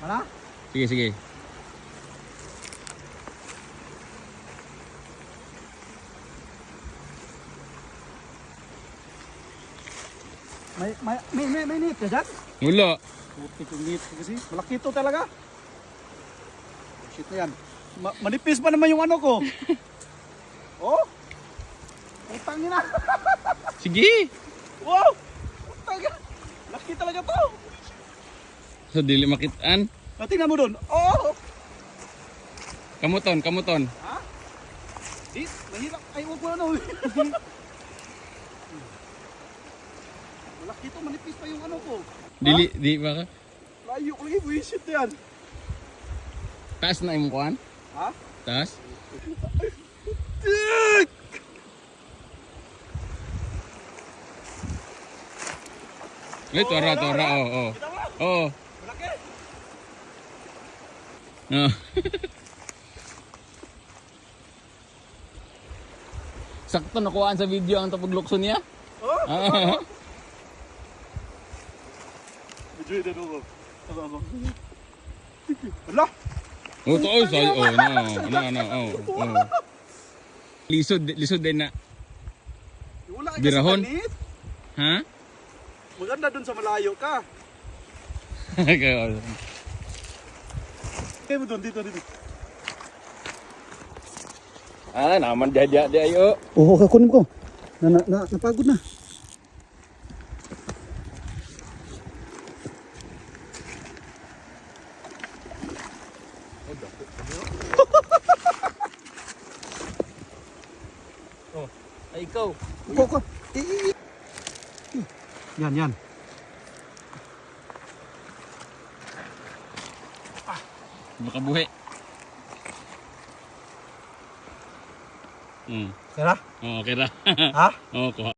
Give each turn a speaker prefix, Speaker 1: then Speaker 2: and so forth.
Speaker 1: Ano?
Speaker 2: Sige, sige.
Speaker 1: May nip ka dyan?
Speaker 2: Wala.
Speaker 1: Puti kong nip kasi. Malaki ito talaga. Shit na yan. Manipis pa naman yung ano ko. Oh! Putang ina.
Speaker 2: Sige.
Speaker 1: Wow! Putang ina. Laki talaga to.
Speaker 2: So, dili makitaan.
Speaker 1: Tingnan mo doon. Oh!
Speaker 2: Kamuton, kamuton.
Speaker 1: Ha? Di, mahirap. Ay, huwag mo ano. Malaki ito. Manipis pa yung ano ko.
Speaker 2: Dili, di ba ka?
Speaker 1: Layo ko lagi. Buisit yan.
Speaker 2: Taas na yung kuhan?
Speaker 1: Ha?
Speaker 2: Taas? Ay, tora, tora. Oo, oo.
Speaker 1: Kita mo?
Speaker 2: Oo.
Speaker 1: Malaki.
Speaker 2: Oh. Sakto nakuhaan sa video ang tapaglukso niya.
Speaker 1: Oh!
Speaker 2: Ah.
Speaker 1: Medyo yun ako. Ako. Ala!
Speaker 2: Oh, to oh, sorry. Oh, no. Oh. Lisod din na.
Speaker 1: Wala ka
Speaker 2: Birahon?
Speaker 1: sa kanit.
Speaker 2: Ha?
Speaker 1: Maganda dun sa malayo ka.
Speaker 2: Kaya
Speaker 1: Kaya mo dun, dito.
Speaker 2: naman di ayo.
Speaker 1: Oo, kakunin ko. Napagod na.
Speaker 2: Oh, ay ikaw.
Speaker 1: Ko. Yan.
Speaker 2: Makabuhi.
Speaker 1: Kaya?
Speaker 2: Oh, okay ra.
Speaker 1: Ha?
Speaker 2: Oh, kuha.